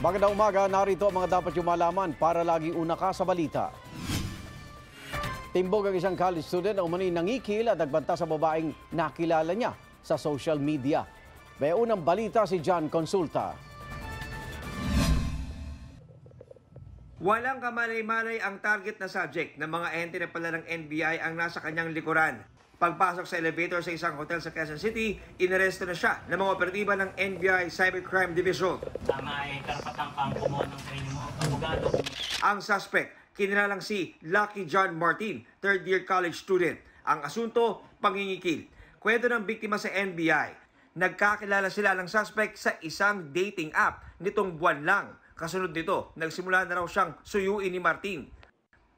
Magandang umaga, narito ang mga dapat yung malaman para lagi una ka sa balita. Timbog ang isang college student na umano'y nangikil at nagbanta sa babaeng nakilala niya sa social media. May unang balita si John Consulta. Walang kamalay-malay ang target na subject ng mga ente na pala ng NBI ang nasa kanyang likuran. Pagpasok sa elevator sa isang hotel sa Quezon City, inaresto na siya ng mga operatiba ng NBI Cybercrime Division. Tama ay karapatang kang kumuha ng sa inyong mga abogado. Ang suspect, kinilalang si Lucky John Martin, third-year college student. Ang asunto, pangingikil. Kwento ng biktima sa NBI. Nagkakilala sila ng suspect sa isang dating app nitong buwan lang. Kasunod nito, nagsimula na raw siyang suyuin ni Martin.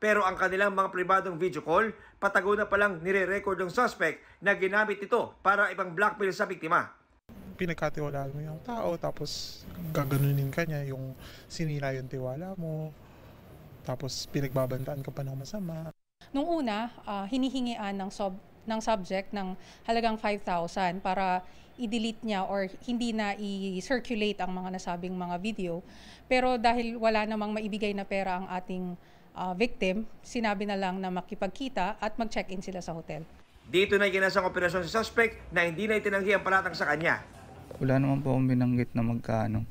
Pero ang kanilang mga pribadong video call, patago na palang nire-record ng suspect na ginamit ito para ibang blackmail sa biktima. Pinagkatiwalaan mo yung tao, tapos gaganunin ka niya, yung sinira yung tiwala mo, tapos pinagbabantaan ka pa ng masama. Nung una, hinihingian ng subject ng halagang 5,000 para i-delete niya or hindi na i-circulate ang mga nasabing mga video. Pero dahil wala namang maibigay na pera ang ating victim, sinabi na lang na makipagkita at mag-check-in sila sa hotel. Dito na ginasang operasyon sa suspect na hindi na itinanggi ang palatang sa kanya. Wala naman po akong binanggit na magkano.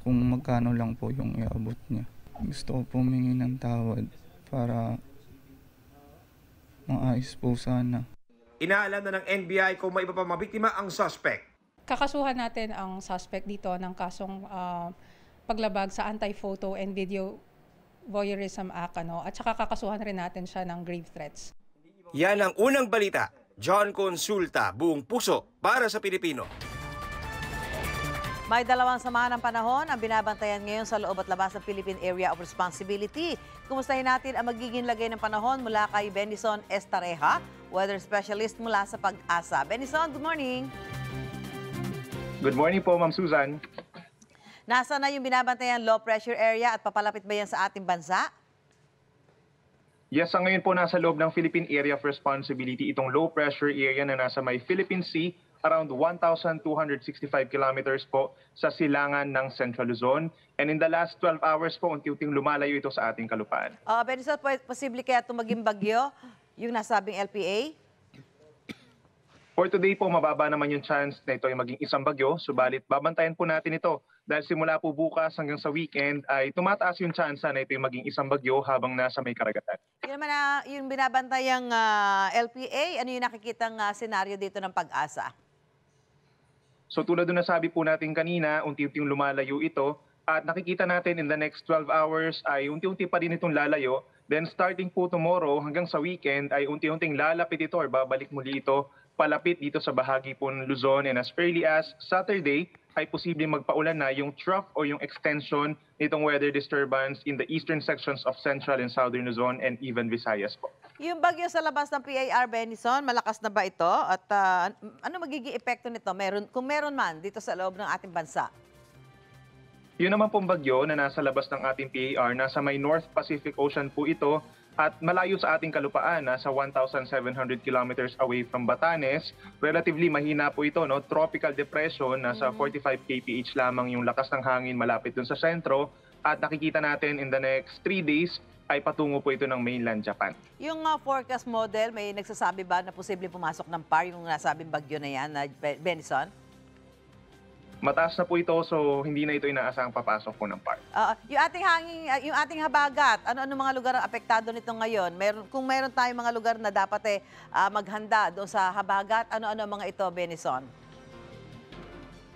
Kung magkano lang po yung iabot niya. Gusto ko po humingi ng tawad para maayos po sana. Inaalam na ng NBI kung may iba pa mabiktima ang suspect. Kakasuhan natin ang suspect dito ng kasong paglabag sa Anti-Photo and Video Voyeurism Act, at saka kakasuhan rin natin siya ng grave threats. Yan ang unang balita. John Consulta, buong puso para sa Pilipino. May dalawang samahan ng panahon ang binabantayan ngayon sa loob at labas ng Philippine Area of Responsibility. Kumustahin natin ang magiging lagay ng panahon mula kay Benison Estareja, weather specialist mula sa Pag-asa. Benison, good morning. Good morning po, Ma'am Susan. Nasaan na yung binabantayan low pressure area at papalapit ba yan sa ating bansa? Yes, ngayon po nasa loob ng Philippine Area of Responsibility itong low pressure area na nasa may Philippine Sea, around 1,265 kilometers po sa silangan ng Central Luzon. And in the last 12 hours po, unti-unting lumalayo ito sa ating kalupaan. Benison, posible kaya ito maging bagyo, yung nasabing LPA? For today po, mababa naman yung chance na ito ay maging isang bagyo. Subalit, babantayan po natin ito. Dahil simula po bukas hanggang sa weekend ay tumataas yung chance na ito ay maging isang bagyo habang nasa may karagatan. Yun naman yung binabantayang LPA, ano yung nakikitang senaryo dito ng Pag-asa? So tulad na nasabi po natin kanina, unti-unting lumalayo ito at nakikita natin in the next 12 hours ay unti-unti pa rin itong lalayo. Then starting po tomorrow hanggang sa weekend ay unti-unting lalapit ito or babalik muli ito palapit dito sa bahagi po ng Luzon, and as early as Saturday ay posibleng magpaulan na yung trough o yung extension nitong weather disturbance in the eastern sections of Central and Southern Luzon and even Visayas po. Yung bagyo sa labas ng PAR, Benison, malakas na ba ito? At ano magiging epekto nito kung meron man dito sa loob ng ating bansa? Yun naman pong bagyo na nasa labas ng ating PAR, nasa may North Pacific Ocean po ito at malayo sa ating kalupaan, nasa 1,700 kilometers away from Batanes. Relatively mahina po ito, no? Tropical depression, nasa 45 kph lamang yung lakas ng hangin malapit dun sa sentro. At nakikita natin in the next 3 days ay patungo po ito ng mainland Japan. Yung forecast model, may nagsasabi ba na posibleng pumasok ng PAR yung nasabing bagyo na yan, Benison? Mataas na po ito, so hindi na ito inaasahang papasok po ng PAR. Yung ating habagat, ano mga lugar ang apektado nito ngayon? Kung meron tayong mga lugar na dapat maghanda doon sa habagat, ano-ano mga ito, Benison?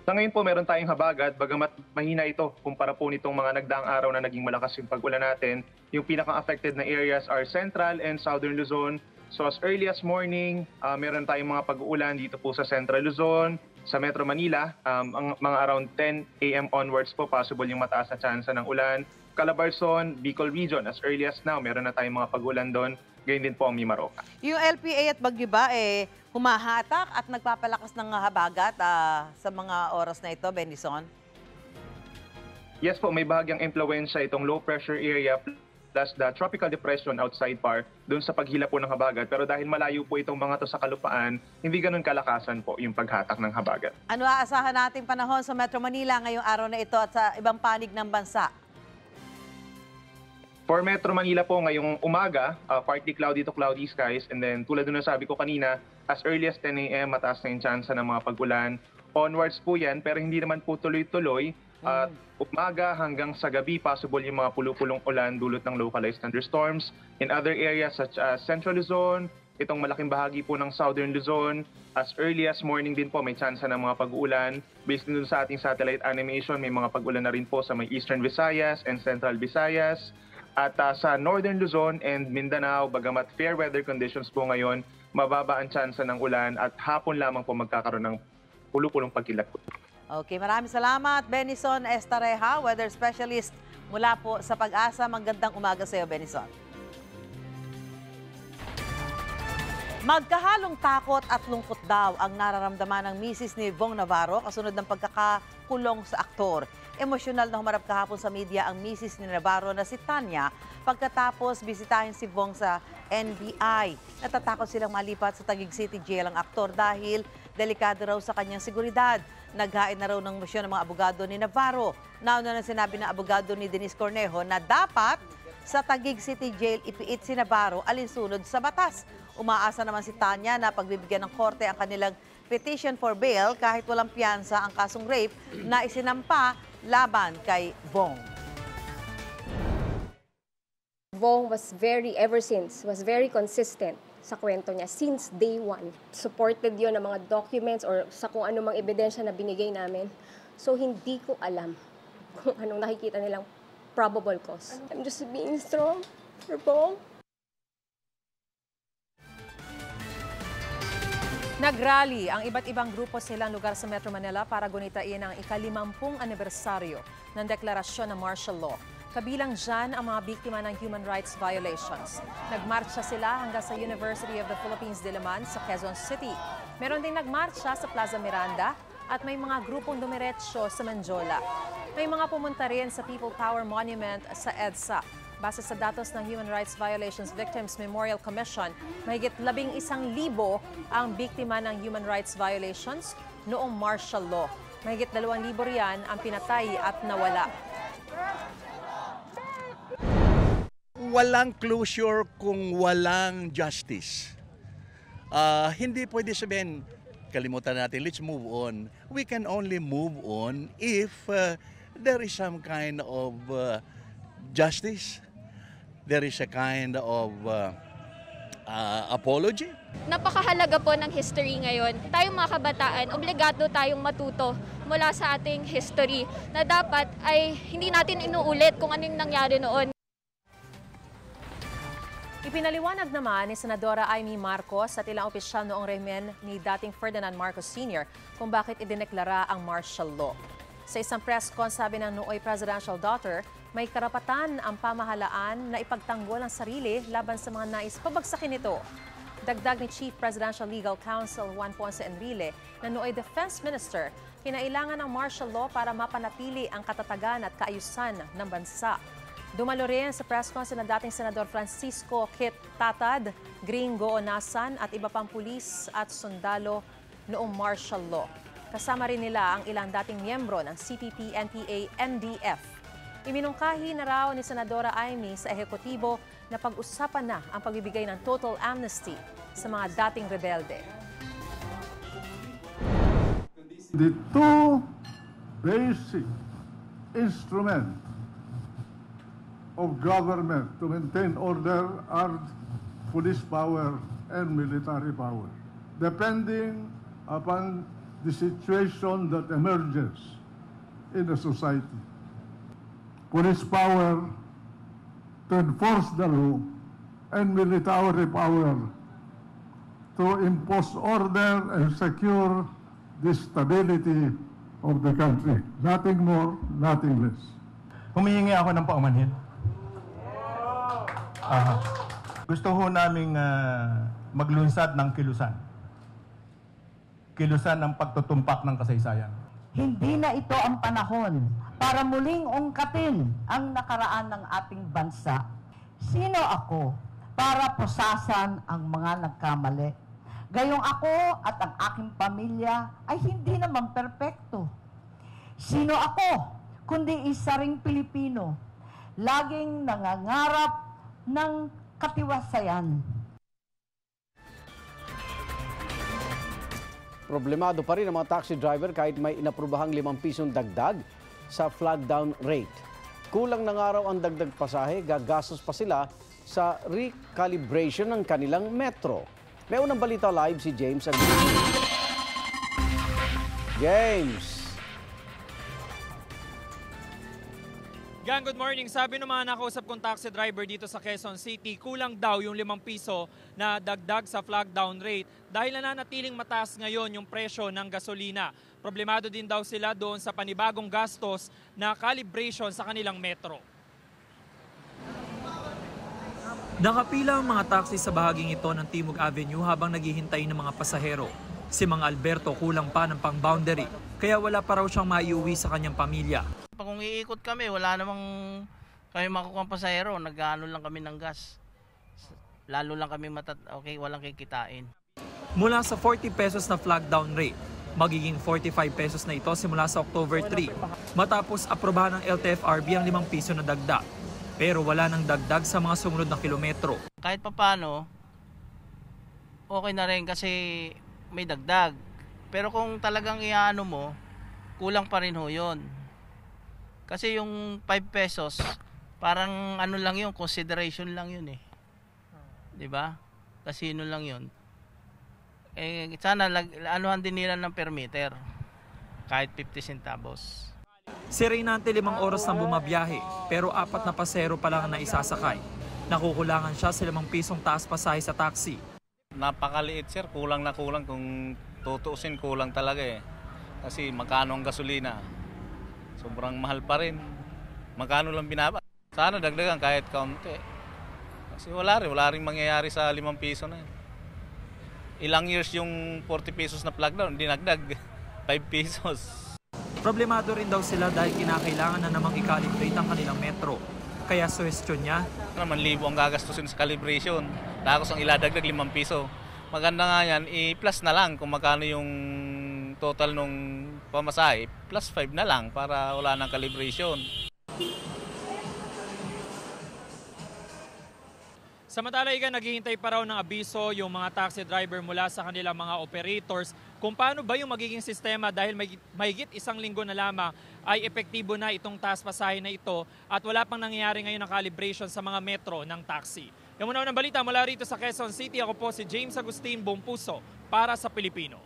Sa ngayon po, meron tayong habagat, bagamat mahina ito kumpara po nitong mga nagdaang araw na naging malakas yung pag-ulan natin. Yung pinaka-affected na areas are Central and Southern Luzon. So as early as morning, meron tayong mga pag-uulan dito po sa Central Luzon, sa Metro Manila, mga around 10 a.m. onwards po, possible yung mataas na tsansa ng ulan. Calabarzon, Bicol Region, as early as now, meron na tayong mga pag-ulan doon. Ganyan din po ang Mimaropa. Yung LPA at bagyo ba, humahatak at nagpapalakas ng habagat sa mga oras na ito, Benison? Yes po, may bahagyang impluwensya itong low pressure area plus the tropical depression outside par doon sa paghila po ng habagat. Pero dahil malayo po itong mga to sa kalupaan, hindi ganun kalakasan po yung paghatak ng habagat. Ano aasahan nating panahon sa Metro Manila ngayong araw na ito at sa ibang panig ng bansa? For Metro Manila po ngayong umaga, partly cloudy to cloudy skies, and then tulad na sabi ko kanina, as early as 10 a.m. mataas na yung tsansa ng mga pag-ulan. Onwards po yan, pero hindi naman po tuloy-tuloy. Umaga hanggang sa gabi, possible yung mga pulupulong ulan dulot ng localized thunderstorms. In other areas such as Central Luzon, itong malaking bahagi po ng Southern Luzon, as early as morning din po may tsansa ng mga pag-ulan. Based din sa ating satellite animation, may mga pag-ulan na rin po sa may Eastern Visayas and Central Visayas. At sa Northern Luzon and Mindanao, bagamat fair weather conditions po ngayon, mababa ang tsansa ng ulan at hapon lamang po magkakaroon ng pulupulong pagkilat. Okay, maraming salamat. Benison Estareja, weather specialist mula po sa Pag-asa. Magandang umaga sa iyo, Benison. Magkahalong takot at lungkot daw ang nararamdaman ng misis ni Vong Navarro kasunod ng pagkakakulong sa aktor. Emosyonal na humarap kahapon sa media ang misis ni Navarro na si Tanya pagkatapos bisitahin si Vong sa NBI. Natatakot silang malipat sa Taguig City Jail ang aktor dahil delikado raw sa kanyang seguridad. Naghain na raw ng motion ng mga abogado ni Navarro. Nauna na sinabi ng abogado ni Denise Cornejo na dapat sa Taguig City Jail ipiit si Navarro alinsunod sa batas. Umaasa naman si Tanya na pagbibigyan ng korte ang kanilang petition for bail kahit walang piyansa ang kasong rape na isinampa laban kay Vong. Vong was was very consistent sa kwento niya since day one. Supported yon ng mga documents or sa kung anumang ebidensya na binigay namin. So hindi ko alam kung anong nakikita nilang probable cause. I'm just being strong for Vong. Nagrally ang iba't ibang grupo sa ilang lugar sa Metro Manila para gunitain ang ika-50 anibersaryo ng deklarasyon ng martial law. Kabilang dyan ang mga biktima ng human rights violations. Nagmarcha sila hanggang sa University of the Philippines Diliman sa Quezon City. Meron ding nagmarcha sa Plaza Miranda at may mga grupong dumiretso sa Manjola. May mga pumunta rin sa People Power Monument sa EDSA. Base sa datos ng Human Rights Violations Victims Memorial Commission, mahigit 11,000 ang biktima ng human rights violations noong martial law. Mahigit 2,000 riyan ang pinatay at nawala. Walang closure kung walang justice. Hindi pwede sabihin, kalimutan natin, let's move on. We can only move on if there is some kind of justice. There is a kind of apology. Napakahalaga po ng history ngayon. Tayong mga kabataan, obligado tayong matuto mula sa ating history na dapat ay hindi natin inuulit kung anong nangyari noon. Ipinaliwanag naman ni Senadora Amy Marcos at ilang opisyal noong rehimen ni dating Ferdinand Marcos Sr. kung bakit idineklara ang martial law. Sa isang press con, sabi ng nooy presidential daughter, may karapatan ang pamahalaan na ipagtanggol ang sarili laban sa mga nais pabagsakin ito. Dagdag ni Chief Presidential Legal Counsel Juan Ponce Enrile na nooy Defense Minister, kinailangan ng martial law para mapanatili ang katatagan at kaayusan ng bansa. Dumalo rin sa press con na dating Senador Francisco Kit Tatad, Gringo Onasan at iba pang pulis at sundalo noong martial law. Kasama rin nila ang ilang dating miyembro ng CPP, NPA, NDF. Iminungkahi na raw ni Senadora Amy sa ehekutibo na pag-usapan na ang pagbibigay ng total amnesty sa mga dating rebelde. The two basic instruments of government to maintain order are police power and military power, depending upon the situation that emerges in the society. Police power to enforce the law and military power to impose order and secure the stability of the country. Nothing more, nothing less. Humihingi ako ng paumanhin. Gusto ho naming maglunsad ng kilusan. Kilusan ng pagtutumpak ng kasaysayan. Hindi na ito ang panahon para muling ungkatin ang nakaraan ng ating bansa. Sino ako para pusasan ang mga nagkamali? Gayong ako at ang aking pamilya ay hindi naman perpekto. Sino ako kundi isa ring Pilipino, laging nangangarap ng katiwasayan. Problemado pa rin ang mga taxi driver kahit may inaprubahang 5 pisong dagdag sa flag down rate. Kulang ng araw ang dagdag pasahe, gagastos pa sila sa recalibration ng kanilang metro. May unang balita live si James Agustin. James! Gang, good morning. Sabi ng mga nakausap kong taxi driver dito sa Quezon City, kulang daw yung 5 piso na dagdag sa flag down rate dahil nananatiling mataas ngayon yung presyo ng gasolina. Problemado din daw sila doon sa panibagong gastos na calibration sa kanilang metro. Nakapila ang mga taxi sa bahaging ito ng Timog Avenue habang naghihintay ng mga pasahero. Si Mang Alberto kulang pa ng pang-boundary, kaya wala pa raw siyang maiuwi sa kanyang pamilya. Kung iikot kami, wala namang kami makukuha pasahero, nag-ano lang kami ng gas. Lalo lang kami walang kikitain. Mula sa 40 pesos na flag down rate, magiging 45 pesos na ito simula sa October 3. Matapos aprobahan ng LTFRB ang 5 piso na dagdag. Pero wala nang dagdag sa mga sumunod na kilometro. Kahit papano, okay na rin kasi may dagdag. Pero kung talagang iaano mo, kulang pa rin ho yun. Kasi yung 5 pesos, parang ano lang yun, consideration lang yun eh. 'Di ba? Kasino lang yun. Eh sana anuhan din nila ng per meter. Kahit 50 centavos. Si Reynante 5 oras nang bumabiyahe, pero 4 na pasero pa lang ang naisasakay. Nakukulangan siya sa 5 pisong taas pasahe sa taxi. Napakaliit sir, kulang na kulang. Kung tutuusin, kulang talaga eh. Kasi magkano ang gasolina? Sobrang mahal pa rin. Magkano lang binaba? Sana dagdagan kahit kaunti. Kasi wala rin mangyayari sa 5 piso na yun. Ilang years yung 40 pesos na plug down, dinagdag 5 pesos. Problemado rin daw sila dahil kinakailangan na namang i-calibrate ang kanilang metro. Kaya suhestyon niya, naman libo ang gagastusin sa calibration. Tapos ang iladagdag 5 piso. Maganda nga yan, i-plus na lang kung magkano yung total nung pamasahe, plus 5 na lang para wala nang calibration. Samantala, naghihintay pa raw ng abiso yung mga taxi driver mula sa kanilang mga operators kung paano ba yung magiging sistema dahil mahigit 1 linggo na lamang ay epektibo na itong taas pasahe na ito at wala pang nangyayari ngayon ng calibration sa mga metro ng taxi. Yung muna ng balita mula rito sa Quezon City, ako po si James Agustin, buong puso para sa Pilipino.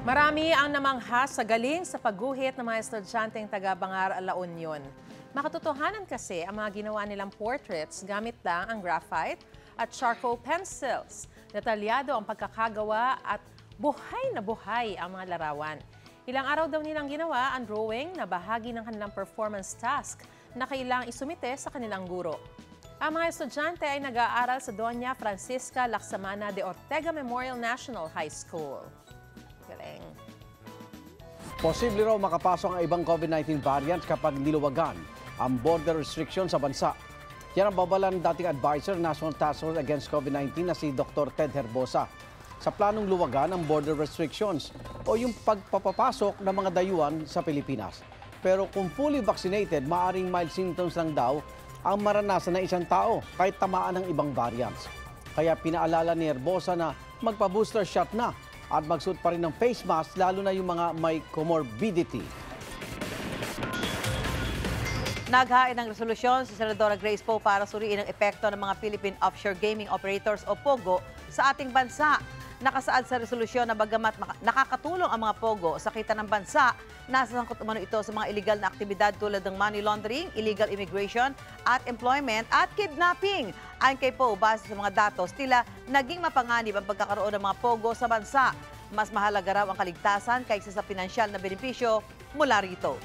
Marami ang namangha sa galing sa pagguhit ng mga estudyanteng taga-Bangar, La Union. Makatotohanan kasi ang mga ginawa nilang portraits gamit lang ang graphite at charcoal pencils. Detalyado ang pagkakagawa at buhay na buhay ang mga larawan. Ilang araw daw nilang ginawa ang drawing na bahagi ng kanilang performance task na kailangang isumite sa kanilang guro. Ang mga estudyante ay nag-aaral sa Doña Francisca Laksamana de Ortega Memorial National High School. Galing. Posible raw makapasok ang ibang COVID-19 variants kapag niluwagan ang border restriction sa bansa. Yan ang babala ng dating advisor National Task Force Against COVID-19 na si Dr. Ted Herbosa sa planong luwagan ang border restrictions o yung pagpapapasok ng mga dayuhan sa Pilipinas. Pero kung fully vaccinated, maaring mild symptoms lang daw ang maranasan ng isang tao kahit tamaan ng ibang variants. Kaya pinaalala ni Herbosa na magpa-booster shot na at magsuot pa rin ng face mask lalo na yung mga may comorbidity. Naghain ng resolusyon si Senadora Grace Poe para suriin ang epekto ng mga Philippine Offshore Gaming Operators o POGO sa ating bansa. Nakasaad sa resolusyon na bagamat nakakatulong ang mga POGO sa kita ng bansa, nasasangkot umano ito sa mga illegal na aktibidad tulad ng money laundering, illegal immigration at employment at kidnapping. Ayon kay Poe, base sa mga datos, tila naging mapanganib ang pagkakaroon ng mga POGO sa bansa. Mas mahalaga raw ang kaligtasan kaysa sa pinansyal na benepisyo mula rito.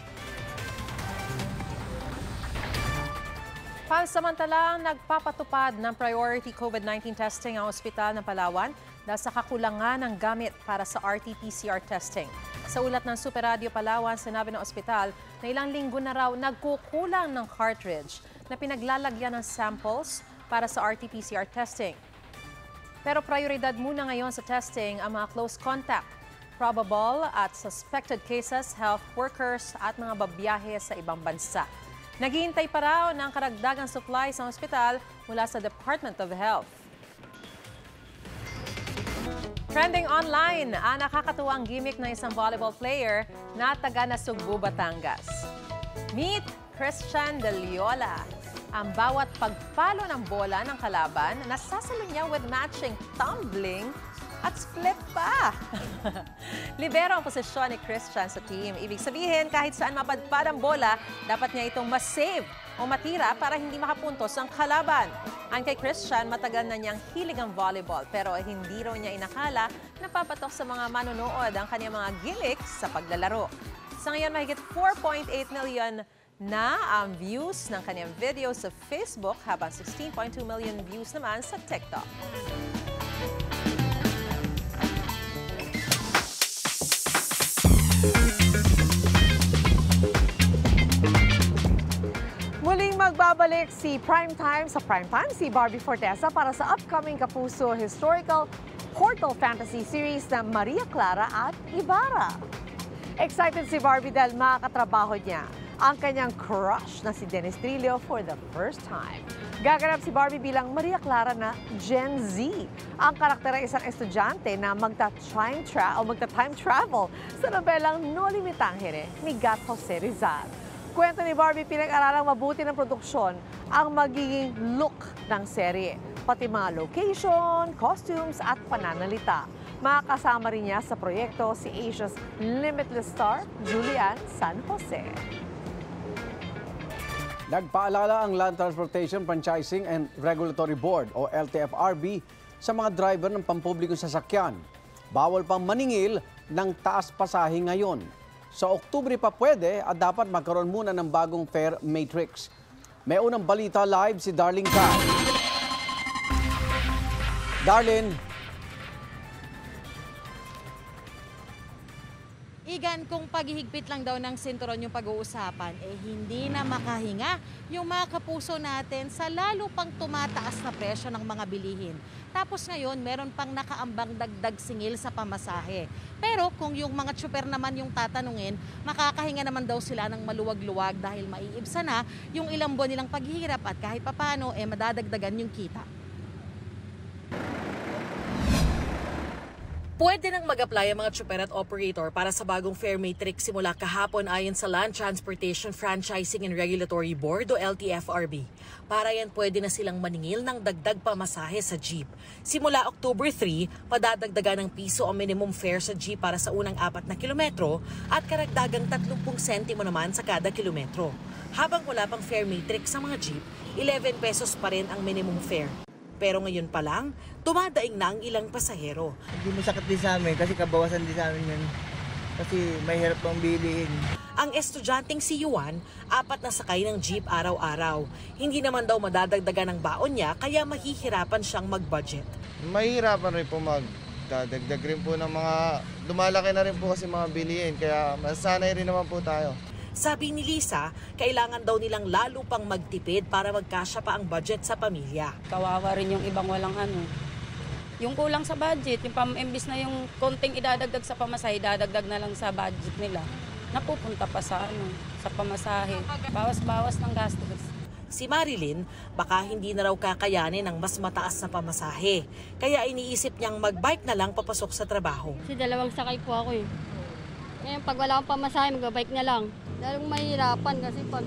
Pansamantalang nagpapatupad ng priority COVID-19 testing ang ospital ng Palawan dahil sa kakulangan ng gamit para sa RT-PCR testing. Sa ulat ng Super Radio Palawan, sinabi ng ospital na ilang linggo na raw nagkukulang ng cartridge na pinaglalagyan ng samples para sa RT-PCR testing. Pero prioridad muna ngayon sa testing ang mga close contact, probable at suspected cases, health workers at mga babiyahe sa ibang bansa. Naghihintay pa raw ng karagdagang supply sa ospital mula sa Department of Health. Trending online, ang nakakatuwang gimmick ng isang volleyball player na taga Nasugbu, Batangas. Meet Christian De Leola. Ang bawat pagpalo ng bola ng kalaban, nasasalo niya with matching tumbling at split pa. Libero ang posisyon ni Christian sa team. Ibig sabihin, kahit saan mapadpad ang bola, dapat niya itong masave o matira para hindi makapuntos ang kalaban. Ang kay Christian, matagal na niyang hilig ang volleyball pero hindi raw niya inakala na papatok sa mga manonood ang kanyang mga gimmicks sa paglalaro. Sa ngayon, mahigit 4.8 million na ang views ng kanyang video sa Facebook habang 16.2 million views naman sa TikTok. Muling magbabalik si Primetime sa Primetime, si Barbie Fortesa para sa upcoming Kapuso Historical Portal Fantasy Series na Maria Clara at Ibarra. Excited si Barbie dahil makakatrabaho niya ang kanyang crush na si Dennis Trillo for the first time. Gaganap si Barbie bilang Maria Clara na Gen Z. Ang karakter ay isang estudyante na magta-time travel sa nobelang No Limitangere ni Gat Jose Rizal. Kwento ni Barbie, pinag-aralang mabuti ng produksyon ang magiging look ng serye, pati mga location, costumes at pananalita. Makakasama rin niya sa proyekto si Asia's limitless star, Julian San Jose. Nagpaalala ang Land Transportation Franchising and Regulatory Board o LTFRB sa mga driver ng pampublikong sasakyan. Bawal pang maningil ng taas pasahe ngayon. Sa Oktubre pa pwede at dapat magkaroon muna ng bagong fare matrix. May unang balita live si Darlene Kai. Darlene. Igan, kung paghihigpit lang daw ng sinturon yung pag-uusapan, hindi na makahinga yung mga kapuso natin sa lalo pang tumataas na presyo ng mga bilihin. Tapos ngayon, meron pang nakaambang dagdag singil sa pamasahe. Pero kung yung mga tsuper naman yung tatanungin, makakahinga naman daw sila ng maluwag-luwag dahil maiibsa na yung ilang buwan nilang paghihirap at kahit papano, madadagdagan yung kita. Pwede nang mag-apply ang mga tsuper at operator para sa bagong fare matrix simula kahapon ayon sa Land Transportation Franchising and Regulatory Board o LTFRB. Para yan pwede na silang maningil ng dagdag pamasahe sa jeep. Simula October 3, padadagdagan ng piso ang minimum fare sa jeep para sa unang 4 na kilometro at karagdagang 30 sentimo naman sa kada kilometro. Habang wala pang fare matrix sa mga jeep, 11 pesos pa rin ang minimum fare. Pero ngayon pa lang, tumadaing na ang ilang pasahero. Hindi masakit din sa amin kasi kabawasan din sa amin yan. Kasi may hirap pang bilihin. Ang estudyanteng si Yuan, 4 na sakay ng jeep araw-araw. Hindi naman daw madadagdagan ng baon niya kaya mahihirapan siyang mag-budget. Mahihirapan rin po magdadagdag rin po ng mga, lumalaki na rin po kasi mga bilihin kaya masanay rin naman po tayo. Sabi ni Lisa, kailangan daw nilang lalo pang magtipid para magkasya pa ang budget sa pamilya. Kawawa rin yung ibang walang yung kulang sa budget, imbis na yung konting idadagdag sa pamasahe, idadagdag na lang sa budget nila. Napupunta pa sa sa pamasahe. Bawas-bawas ng gastos. Si Marilyn, baka hindi na raw kakayanin ng mas mataas na pamasahe. Kaya iniisip niyang mag-bike na lang papasok sa trabaho. Kasi 2 sakay po ako eh. Ngayon pag wala akong pamasahe, mag-bike na lang. Dahil mahirapan kasi pag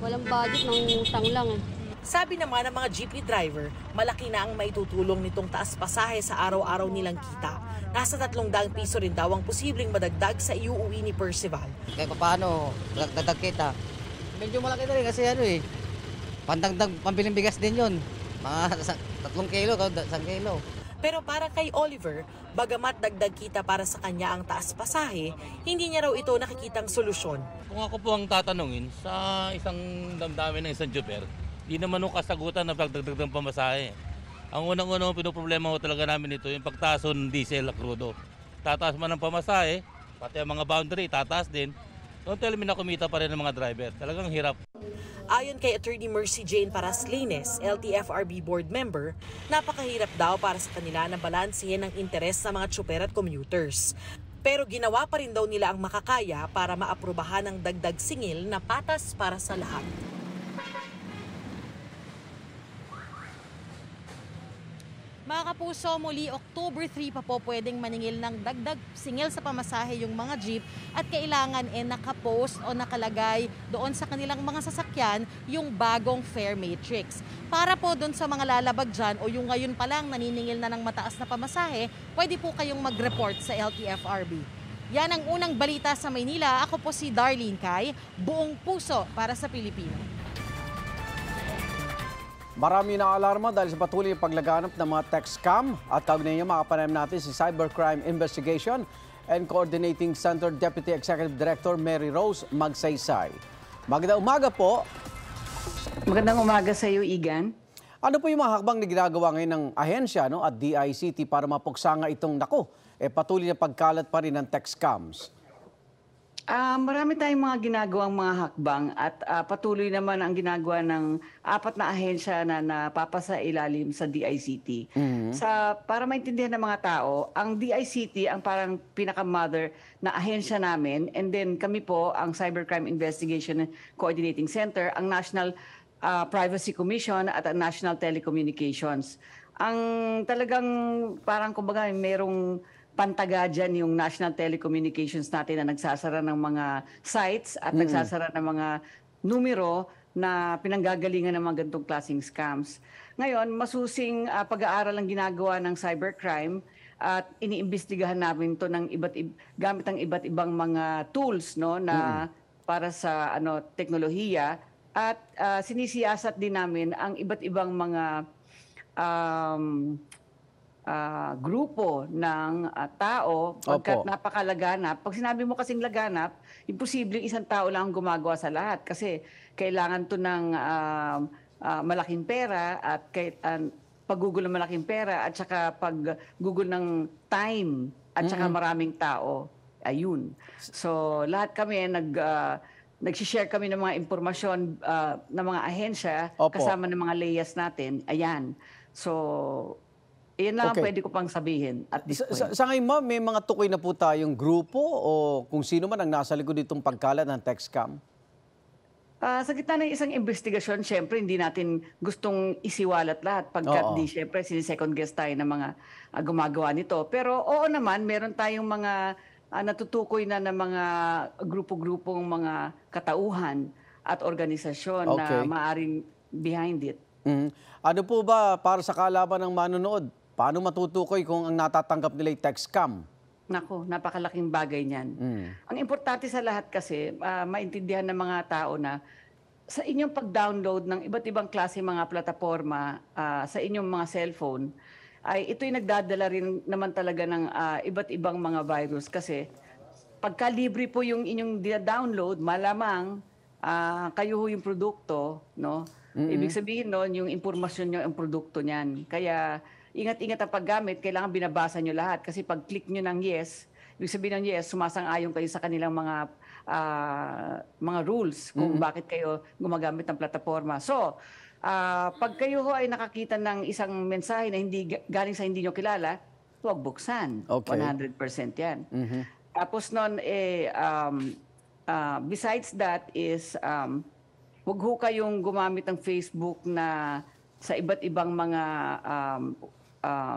walang budget, nangungutang lang eh. Sabi naman ng mga jeepney driver, malaki na ang maitutulong nitong taas pasahe sa araw-araw nilang kita. Nasa 300 piso rin daw ang posibleng madagdag sa iuuwi ni Percival. Kaya paano, dagdag kita. Medyo malaki na rin kasi pandagdag pambiling bigas din yun. Mga 3 kilo, 1 kilo. Pero para kay Oliver, bagamat dagdag kita para sa kanya ang taas pasahe, hindi niya raw ito nakikitang solusyon. Kung ako po ang tatanungin sa isang damdamin ng isang jeeper, di naman yung kasagutan na pagdagdag ng pamasahe. Ang unang-unang pinoproblema ko talaga namin ito, yung pagtaas ng diesel at crudo. Tataas man ng pamasahe, Pati ang mga boundary, tataas din. Don't tell me na kumita pa rin ng mga driver. Talagang hirap. Ayon kay Attorney Mercy Jane Paraslines, LTFRB board member, napakahirap daw para sa kanila na balansehin ang interes ng mga tsuper at commuters. Pero ginawa pa rin daw nila ang makakaya para maaprubahan ang dagdag singil na patas para sa lahat. Mga kapuso, muli October 3 pa po pwedeng maningil ng dagdag singil sa pamasahe yung mga jeep at kailangan nakapost o nakalagay doon sa kanilang mga sasakyan yung bagong fare matrix. Para po doon sa mga lalabag dyan o yung ngayon pa lang naniningil na ng mataas na pamasahe, pwede po kayong mag-report sa LTFRB. Yan ang unang balita sa Maynila. Ako po si Darlene Kai, buong puso para sa Pilipino. Marami na alarma dahil sa patuloy na paglaganap ng mga text scam at kaugnay niya makapanayam natin si Cybercrime Investigation and Coordinating Center Deputy Executive Director Mary Rose Magsaysay. Magandang umaga po. Magandang umaga sa iyo, Igan. Ano po yung mga hakbang na ginagawa ngayon ng ahensya at DICT para mapuksa nga itong patuloy na pagkalat pa rin ng text scams? Marami tayong mga ginagawang mga hakbang at patuloy naman ang ginagawa ng 4 na ahensya na napapasa ilalim sa DICT. Para maintindihan ng mga tao, ang DICT ang parang pinaka-mother na ahensya namin, and then kami po ang Cybercrime Investigation and Coordinating Center, ang National Privacy Commission at ang National Telecommunications. Ang talagang parang kumbaga merong pantaga dyan yung National Telecommunications natin na nagsasara ng mga sites at nagsasara ng mga numero na pinanggagalingan ng mga ganitong klaseng scams. Ngayon, masusing pag-aaral ang ginagawa ng cybercrime at iniimbestigahan namin ito ng gamit ang iba't ibang mga tools na para sa teknolohiya at sinisiyasat din namin ang iba't ibang mga grupo ng tao pagkat napakalaganap. Pag sinabi mo kasing laganap, imposibleng isang tao lang ang gumagawa sa lahat kasi kailangan to ng malaking pera at paggugol ng malaking pera at saka paggugol ng time at saka maraming tao. Ayun. So lahat kami nag-share kami ng mga impormasyon ng mga ahensya kasama ng mga layers natin. Ayan. So iyan lang ang pwede ko pang sabihin at this point. Sa ngayon, ma'am, may mga tukoy na po tayong grupo o kung sino man ang nasa likod ditong pagkalat ng text scam? Sa gitna ng isang investigasyon, syempre hindi natin gustong isiwalat lahat pagkat syempre sinisecond guess tayo ng mga gumagawa nito. Pero oo naman, meron tayong mga natutukoy na ng mga grupo-grupong mga katauhan at organisasyon na maaring behind it. Ano po ba para sa kaalaman ng manonood? Paano matutukoy kung ang natatanggap nila ay text scam? Naku, napakalaking bagay niyan. Ang importante sa lahat kasi, maintindihan ng mga tao na sa inyong pag-download ng iba't ibang klase mga plataforma sa inyong mga cellphone, ay ito'y nagdadala rin naman talaga ng iba't ibang mga virus. Kasi pagka libre po yung inyong download, malamang kayo yung produkto, no? Ibig sabihin nun, yung impormasyon nyo, ang produkto niyan. Kaya ingat-ingat ang paggamit, kailangan binabasa nyo lahat. Kasi pag click nyo ng yes, ibig sabihin ng yes, sumasang-ayon kayo sa kanilang mga rules kung bakit kayo gumagamit ng plataforma. So, pag kayo ho ay nakakita ng isang mensahe na hindi galing sa hindi nyo kilala, huwag buksan. 100% yan. Tapos nun, besides that is, huwag ho kayong gumamit ng Facebook na sa iba't ibang mga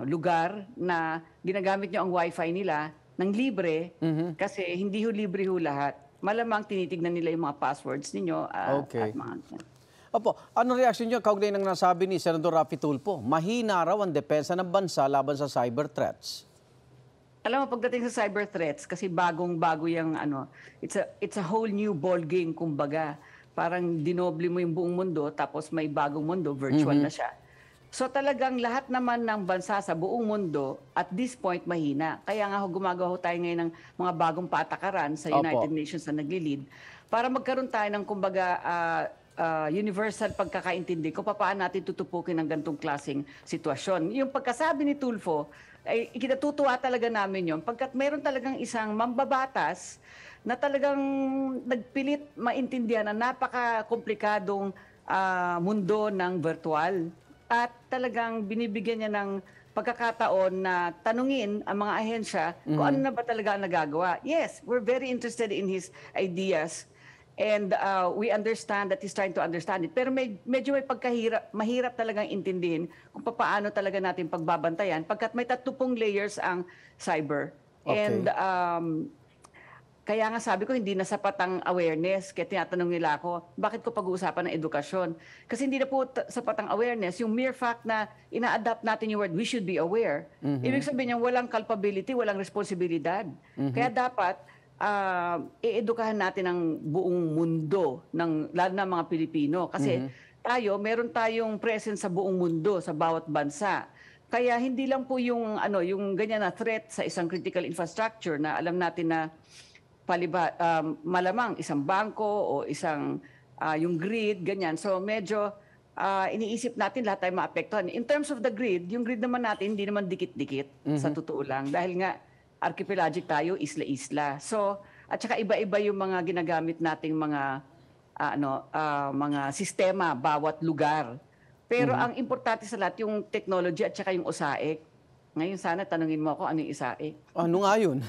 lugar na ginagamit nyo ang wifi nila ng libre kasi hindi ho libre ho lahat. Malamang tinitignan nila yung mga passwords ninyo at mga... Opo, anong reaksyon nyo kaugnay ng nasabi ni Senador Raffy Tulfo? Mahina raw ang depensa ng bansa laban sa cyber threats. Alam mo, pagdating sa cyber threats, kasi bagong-bago yung it's a whole new ball game, kumbaga. Parang dinoble mo yung buong mundo, tapos may bagong mundo, virtual na siya. So talagang lahat naman ng bansa sa buong mundo, at this point, mahina. Kaya nga gumagawa tayo ngayon ng mga bagong patakaran sa United Nations na nagli-lead para magkaroon tayo ng, kumbaga, universal pagkakaintindi kung paano natin tutupukin ang ganitong klaseng sitwasyon. Yung pagkasabi ni Tulfo, ay ikinatutuwa talaga namin yon pagkat meron talagang isang mambabatas na talagang nagpilit maintindihan ang napaka-komplikadong mundo ng virtual at talagang binibigyan niya ng pagkakataon na tanungin ang mga ahensya kung ano na ba talaga ang nagagawa. Yes, we're very interested in his ideas. And we understand that he's trying to understand it. Pero medyo may mahirap talagang intindihin kung paano talaga natin pagbabantayan pagkat may 30 layers ang cyber. Okay. And kaya nga sabi ko, hindi na sapat ang awareness. Kaya tinatanong nila ako, bakit ko pag-uusapan ng edukasyon? Kasi hindi na po sapat ang awareness. Yung mere fact na ina-adapt natin yung word, we should be aware. Ibig sabihin niya, walang culpability, walang responsibilidad. Kaya dapat, i-edukahan natin ang buong mundo, lalo na mga Pilipino. Kasi meron tayong presence sa buong mundo, sa bawat bansa. Kaya hindi lang po yung ganyan na threat sa isang critical infrastructure na alam natin na malamang isang bangko o isang yung grid, ganyan. So medyo iniisip natin lahat tayo maapektuhan. In terms of the grid, yung grid naman natin hindi naman dikit-dikit sa totoo lang. Dahil nga archipelagic tayo, isla-isla. So, at saka iba-iba yung mga ginagamit nating mga mga sistema bawat lugar. Pero ang importante sa lahat yung technology at saka yung USAIC. Ngayon sana tanungin mo ako ano yung USAIC. Ano nga yun?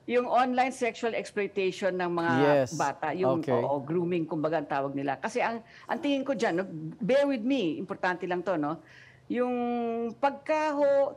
Yung online sexual exploitation ng mga bata, yung grooming kumbaga ang tawag nila. Kasi ang tingin ko diyan, bear with me, importante lang 'to, no. Yung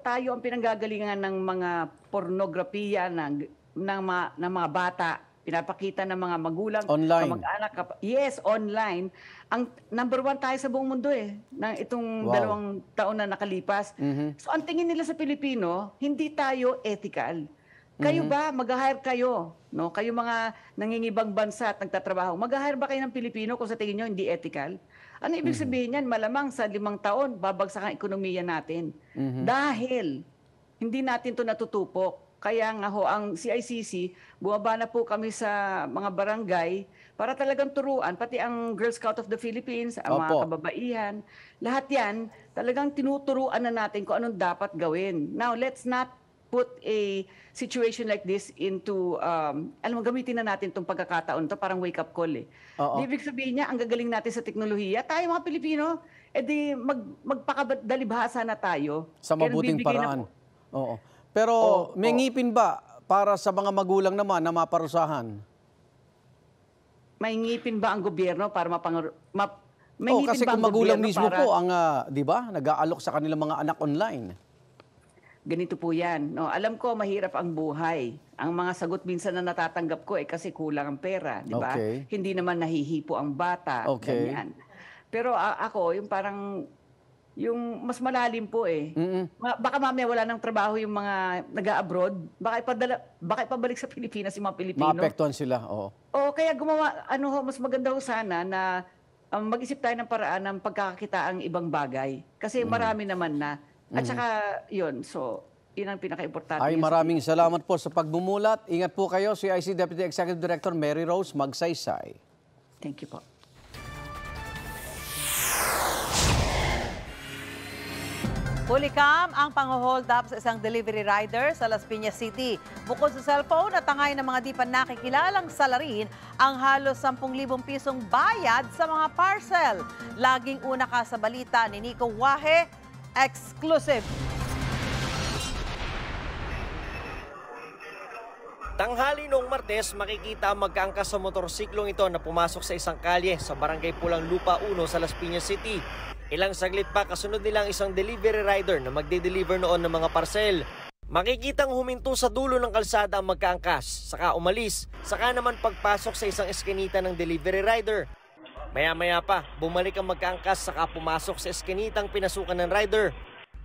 tayo ang pinanggagalingan ng mga pornografiya ng mga bata, pinapakita ng mga magulang, online. kamag-anak. Yes, online. Ang number 1 tayo sa buong mundo ng itong 2 taon na nakalipas. So ang tingin nila sa Pilipino, hindi tayo ethical. Kayo ba, mag-hire kayo, no? Kayo mga nangingibang bansa at nagtatrabaho, mag-hire ba kayo ng Pilipino kung sa tingin nyo hindi ethical? Ano ibig sabihin yan? Malamang sa 5 taon, babagsak ang ekonomiya natin. Dahil hindi natin to natutupok. Kaya nga ang CICC, bumaba na po kami sa mga barangay para talagang turuan, pati ang Girl Scout of the Philippines, ang mga kababaihan, lahat yan, talagang tinuturuan na natin kung anong dapat gawin. Now, let's not put a situation like this into, gamitin na natin itong pagkakataon. Ito parang wake-up call Ibig sabihin niya, ang gagaling natin sa teknolohiya, tayo mga Pilipino, edi magpakadalibhasa na tayo. Sa mabuting paraan. Oo. Pero may ngipin ba para sa mga magulang naman na maparusahan? May ngipin ba ang gobyerno para may ngipin kasi ba kung magulang mismo po ang, di ba, nag-aalok sa kanilang mga anak online. Ganito po yan. No? Alam ko, mahirap ang buhay. Ang mga sagot minsan na natatanggap ko kasi kulang ang pera, di ba? Hindi naman nahihipo ang bata, ganyan. Pero ako, yung parang, yung mas malalim po Baka mamaya wala ng trabaho yung mga nag-a-abroad. Baka ipabalik sa Pilipinas yung mga Pilipino. Maapektuhan sila, kaya gumawa, mas maganda ho sana na mag-isip tayo ng paraan ng pagkakakita ang ibang bagay. Kasi marami naman na. At saka, yun. So, yun ang pinaka-importante. Maraming salamat po sa pagbumulat. Ingat po kayo. CIC Deputy Executive Director Mary Rose Magsaysay. Thank you po. Hulikam ang pang-hold up sa isang delivery rider sa Las Piñas City. Bukod sa cellphone at tangay ng mga di pa nakikilalang salarin, ang halos 10,000 pisong bayad sa mga parcel. Laging una ka sa balita ni Nico Wahe, exclusive. Tanghali noong Martes, makikita ang magkaangkas sa motorsiklong ito na pumasok sa isang kalye sa Barangay Pulang Lupa 1 sa Las Piñas City. Ilang saglit pa kasunod nilang isang delivery rider na magde-deliver noon ng mga parcel. Makikitang huminto sa dulo ng kalsada ang magkaangkas, saka umalis, saka naman pagpasok sa isang eskinita ng delivery rider. Maya-maya pa, bumalik ang magkaangkas saka pumasok sa eskinitang pinasukan ng rider.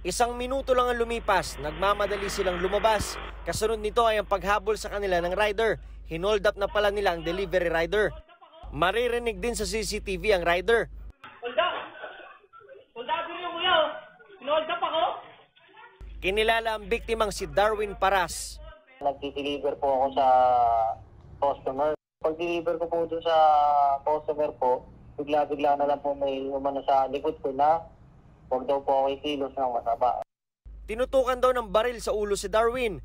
1 minuto lang ang lumipas, nagmamadali silang lumabas. Kasunod nito ay ang paghabol sa kanila ng rider. Hinold up na pala nila ang delivery rider. Maririnig din sa CCTV ang rider. Hinold up ako? Kinilala ang biktimang si Darwin Paras. Nag-deliver po ako sa customer. Pag-deliver ko po doon sa customer po, bigla-bigla na lang po may umano sa likod ko na huwag daw po ako ikilos ng mataba. Tinutukan daw ng baril sa ulo si Darwin.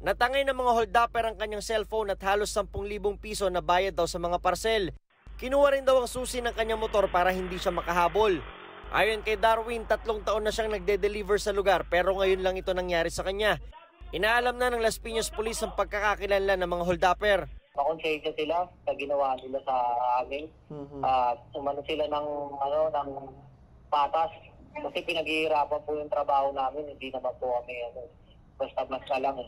Natangay ng mga hold-upper ang kanyang cellphone at halos 10,000 piso na bayad daw sa mga parcel. Kinuha rin daw ang susi ng kanyang motor para hindi siya makahabol. Ayon kay Darwin, 3 taon na siyang nagde-deliver sa lugar pero ngayon lang ito nangyari sa kanya. Inaalam na ng Las Piñas Police ang pagkakakilanlan ng mga hold-upper. Makonsensya sila sa ginawa nila sa amin. Umano sila ng patas. Kasi pinaghihirapan po yung trabaho namin, hindi naman po kami basta-basta lang.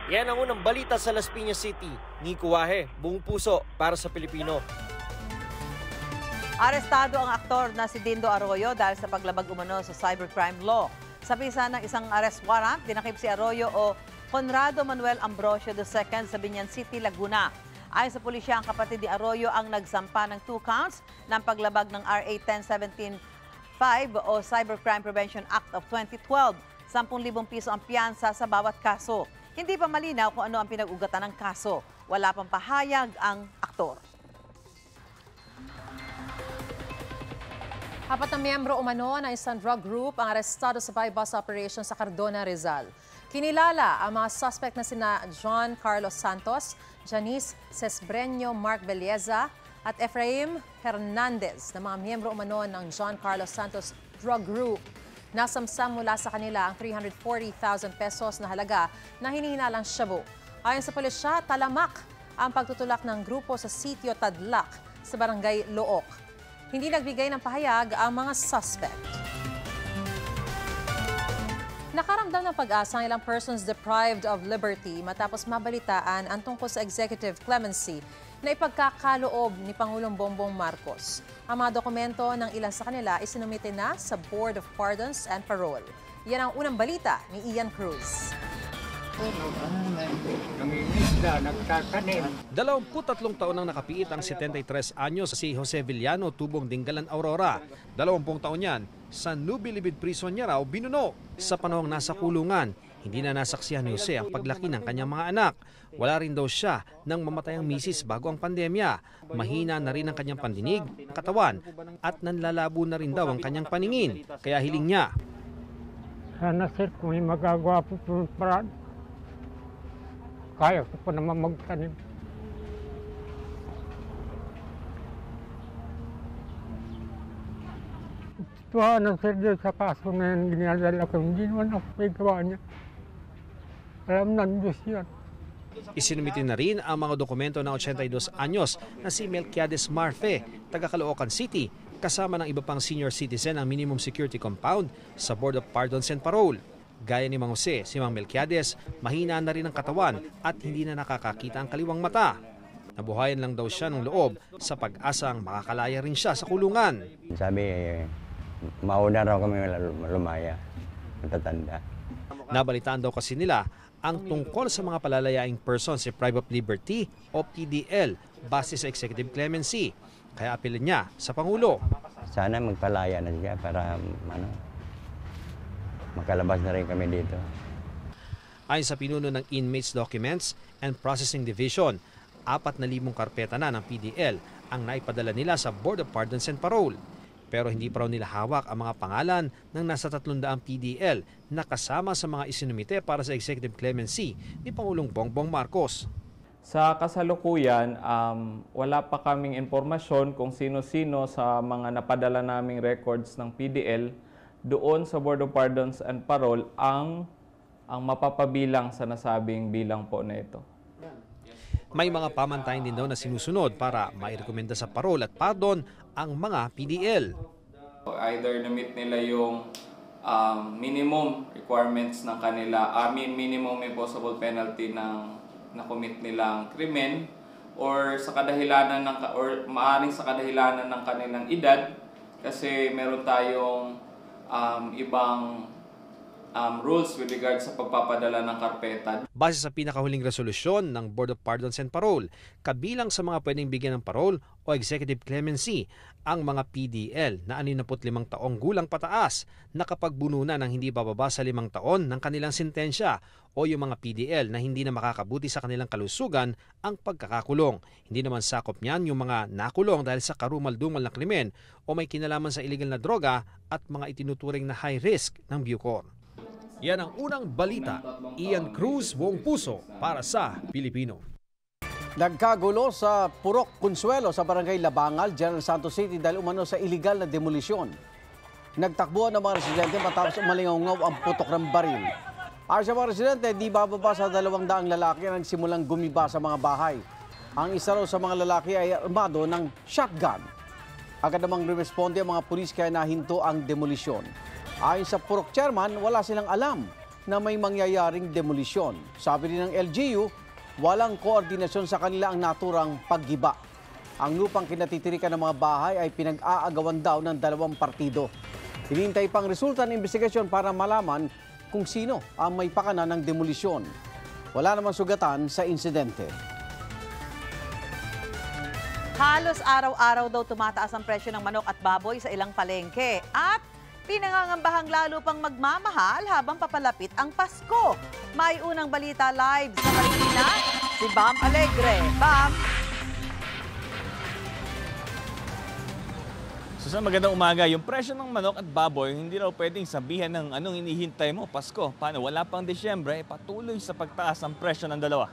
Yan ang unang balita sa Las Piñas City. Nico Wahe, buong puso para sa Pilipino. Arestado ang aktor na si Dindo Arroyo dahil sa paglabag umano sa cybercrime law. Sa bisa ng isang arrest warrant, dinakip si Arroyo o Conrado Manuel Ambrosio II sa Binyan City, Laguna. Ayon sa pulisya, ang kapatid ni Arroyo ang nagsampa ng 2 counts ng paglabag ng RA 10175 o Cybercrime Prevention Act of 2012. 10,000 piso ang piyansa sa bawat kaso. Hindi pa malinaw kung ano ang pinag-ugatan ng kaso. Wala pang pahayag ang aktor. 4 na miyembro umano ng isang drug group ang arestado sa buy-bus operation sa Cardona, Rizal. Kinilala ang mga suspect na sina John Carlos Santos, Janice Cesbreño Mark Belleza at Efraim Hernandez na mga miyembro umano ng John Carlos Santos Drug Group. Nasamsam mula sa kanila ang 340,000 pesos na halaga na hinihinalang shabu. Ayon sa pulisya, talamak ang pagtutulak ng grupo sa sitio Tadlak sa barangay Look. Hindi nagbigay ng pahayag ang mga suspect. Nakaramdam ng pag-asa ang ilang persons deprived of liberty matapos mabalitaan ang tungkol sa executive clemency na ipagkakaloob ni Pangulong Bongbong Marcos. Ang mga dokumento ng ilan sa kanila isinumite na sa Board of Pardons and Parole. Yan ang unang balita ni Ian Cruz. 23 taon nang nakapiit ang 73 anyos si Jose Villano, tubong Dingalan, Aurora. 20 taon yan sa Nubilibid Prison niya raw binuno. Sa panahong nasa kulungan, hindi na nasaksihan ni Jose ang paglaki ng kanyang mga anak. Wala rin daw siya nang mamatay ang misis bago ang pandemya. Mahina na rin ang kanyang pandinig, katawan at nanlalabo na rin daw ang kanyang paningin. Kaya hiling niya, sana sir, kung may magagawa po para kaya ko pa naman magtanim. Tuhanan sir dyan sa kaso na yan ginadala ko, hindi naman ako may gawa niya. Alam ng Diyos yan. Isinumite na rin ang mga dokumento ng 82 anyos na si Melquiades Marfe, taga Caloocan City, kasama ng iba pang senior citizen ang minimum security compound sa Board of Pardons and Parole. Gaya ni Mang Jose, si Mang Melquiades, mahina na rin ang katawan at hindi na nakakakita ang kaliwang mata. Nabuhayan lang daw siya ng loob sa pag-asang makakalaya rin siya sa kulungan. Sabi, mauna raw kami lumaya, matatanda. Nabalitaan daw kasi nila ang tungkol sa mga palalayaing persons sa Deprived of Liberty o PDL base sa executive clemency. Kaya apelin niya sa Pangulo. Sana magpalaya na siya para makalabas na rin kami dito. Ayon sa pinuno ng Inmates Documents and Processing Division, 4,000 karpeta na ng PDL ang naipadala nila sa Board of Pardons and Parole. Pero hindi pa raw nila hawak ang mga pangalan ng nasa 300 PDL na kasama sa mga isinumite para sa executive clemency ni Pangulong Bongbong Marcos. Sa kasalukuyan, wala pa kaming impormasyon kung sino-sino sa mga napadala naming records ng PDL doon sa Board of Pardons and Parole ang mapapabilang sa nasabing bilang po na ito. May mga pamantayan din daw na sinusunod para mairekomenda sa parole at pardon ang mga PDL. Either na-meet nila yung minimum requirements ng kanila, minimum imposable penalty ng na-commit nilang krimen, or sa kadahilanan or maaaring sa kadahilanan ng kanilang edad, kasi meron tayong ibang rules with regard sa pagpapadala ng karpeta. Base sa pinakahuling resolusyon ng Board of Pardons and Parole, kabilang sa mga pwedeng bigyan ng parole o executive clemency ang mga PDL na 65 taong gulang pataas na kapag bununan ng hindi bababa sa 5 taon ng kanilang sentensya, o yung mga PDL na hindi na makakabuti sa kanilang kalusugan ang pagkakakulong. Hindi naman sakop niyan yung mga nakulong dahil sa karumal-dumal na krimen o may kinalaman sa illegal na droga at mga itinuturing na high risk ng Bucor. Yan ang unang balita. Ian Cruz, Buong Puso para sa Pilipino. Nagkagulo sa Purok Consuelo sa Barangay Labangal, General Santos City dahil umano sa iligal na demolisyon. Nagtakbuhan ng mga residente matapos umalingaw ang putok ng baril. Ayon sa mga residente, di bababa sa 200 lalaki na nagsimulang gumiba sa mga bahay. Ang isa raw sa mga lalaki ay armado ng shotgun. Agad namang rumesponde ang mga pulis kaya nahinto ang demolisyon. Ayon sa Purok Chairman, wala silang alam na may mangyayaring demolisyon. Sabi rin ng LGU, walang koordinasyon sa kanila ang naturang paggiba. Ang lupang kinatitirikan ng mga bahay ay pinag-aagawan daw ng 2 partido. Hinihintay pang resulta ng investigasyon para malaman kung sino ang may pakana ng demolisyon. Wala namang sugatan sa insidente. Halos araw-araw daw tumataas ang presyo ng manok at baboy sa ilang palengke. At pinangangambahang lalo pang magmamahal habang papalapit ang Pasko. May unang balita live sa Marikina, si Bam Alegre. Bam! Susan, magandang umaga. Yung presyo ng manok at baboy, hindi raw pwedeng sabihan ng anong inihintay mo, Pasko. Paano? Wala pang Desyembre, patuloy sa pagtaas ang presyo ng dalawa.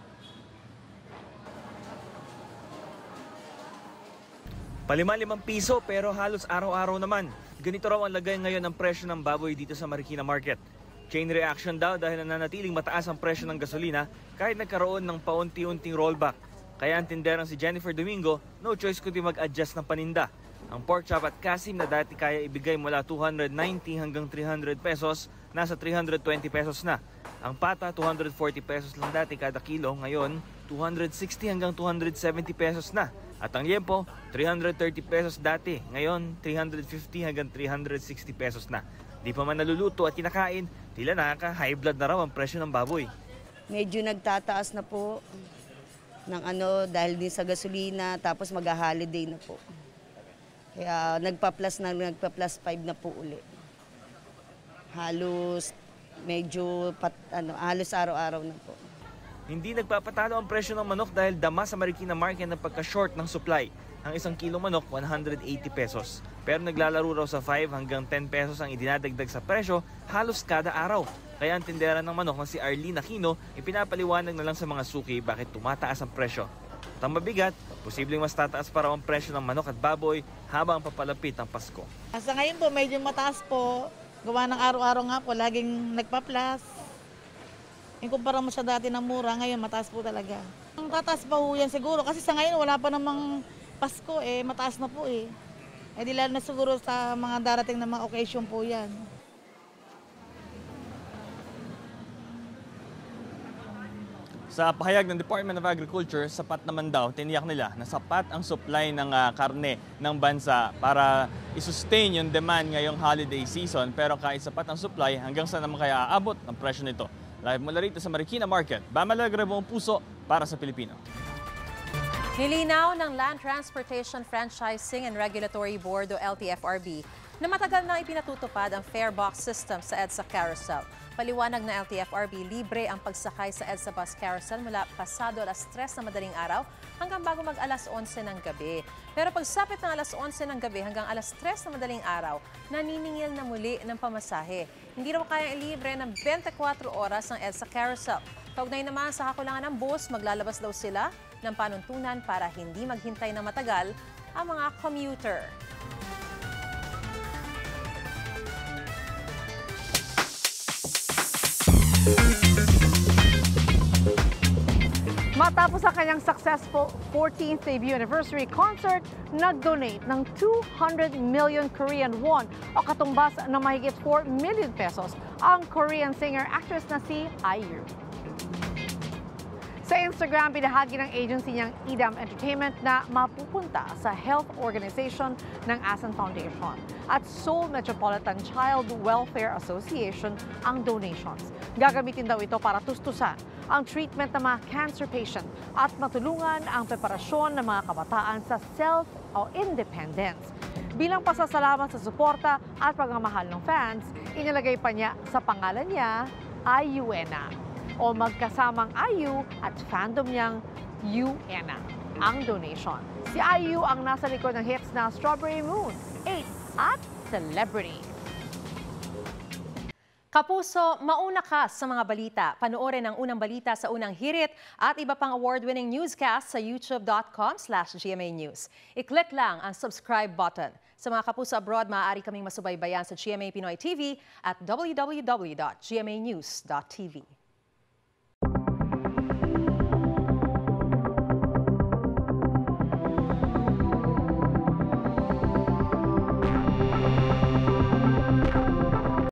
Palima-limang piso pero halos araw-araw naman. Ganito raw ang lagay ngayon ng presyo ng baboy dito sa Marikina Market. Chain reaction daw dahil nananatiling mataas ang presyo ng gasolina kahit nagkaroon ng paunti-unting rollback. Kaya ang tinderang si Jennifer Domingo, no choice kundi mag-adjust ng paninda. Ang pork chop at kasim na dati kaya ibigay mula 290 hanggang 300 pesos, nasa 320 pesos na. Ang pata, 240 pesos lang dati kada kilo, ngayon 260 hanggang 270 pesos na. At ang liempo, 330 pesos dati, ngayon 350 hanggang 360 pesos na. Di pa man naluluto at kinakain, tila nakaka-high blood na raw ang presyo ng baboy. Medyo nagtataas na po ng dahil din sa gasolina, tapos mag-holiday na po. Kaya nagpa-plus 5 na po uli. Halos medyo halos araw-araw na po. Hindi nagpapatalo ang presyo ng manok dahil dama sa Marikina Market ng pagka-short ng supply. Ang 1 kilong manok, 180 pesos. Pero naglalaro raw sa 5 hanggang 10 pesos ang idinadagdag sa presyo halos kada araw. Kaya ang tindera ng manok na si Arlene Aquino, ipinapaliwanag na lang sa mga suki bakit tumataas ang presyo. At ang mabigat, posibleng mas tataas pa raw ang presyo ng manok at baboy habang papalapit ang Pasko. Sa ngayon po, medyo mataas po. Gawa ng araw-araw nga po, laging nagpa-plus. Kumpara mo sa dati na mura, ngayon mataas po talaga. Ang tataas pa po yan siguro kasi sa ngayon wala pa namang Pasko, mataas na po di lalo na siguro sa mga darating na mga occasion po yan. Sa pahayag ng Department of Agriculture, sapat naman daw, tiniyak nila na sapat ang supply ng karne ng bansa para i-sustain yung demand ngayong holiday season. Pero kahit sapat ang supply, hanggang saan naman kaya aabot ang presyo nito? Live mula rito sa Marikina Market, Bam Alegre, Buong Puso para sa Pilipino. Nilinaw ng Land Transportation Franchising and Regulatory Board o LTFRB na matagal na ipinatutupad ang fare box system sa EDSA Carousel. Paliwanag na LTFRB, libre ang pagsakay sa EDSA Bus Carousel mula pasado alas 3 na madaling araw hanggang bago mag alas 11 ng gabi. Pero pagsapit ng alas 11 ng gabi hanggang alas 3 na madaling araw, naniningil na muli ng pamasahe. Hindi raw kayang ilibre ng 24 oras ang EDSA Carousel. Kaugnay naman sa kakulangan ng bus, maglalabas daw sila ng panuntunan para hindi maghintay na matagal ang mga commuter. Matapos ang kanyang successful 14th debut anniversary concert, nag-donate ng 200 million Korean won o katumbas ng mahigit 4 million pesos ang Korean singer-actress na si IU. Sa Instagram, binahagi ng agency niyang EDAM Entertainment na mapupunta sa health organization ng Asan Foundation at Seoul Metropolitan Child Welfare Association ang donations. Gagamitin daw ito para tustusan ang treatment ng mga cancer patient at matulungan ang preparasyon ng mga kabataan sa self o independence. Bilang pasasalamat sa suporta at pagmamahal ng fans, inilagay pa niya sa pangalan niya, IUENA, o magkasamang IU at fandom niyang UENA ang donation. Si IU ang nasa likod ng hits na Strawberry Moon, 8 at Celebrity. Kapuso, mauna ka sa mga balita. Panoorin ang unang balita sa unang hirit at iba pang award-winning newscast sa youtube.com/GMA News. I-click lang ang subscribe button. Sa mga kapuso abroad, maaari kaming masubaybayan sa GMA Pinoy TV at www.gmanews.tv.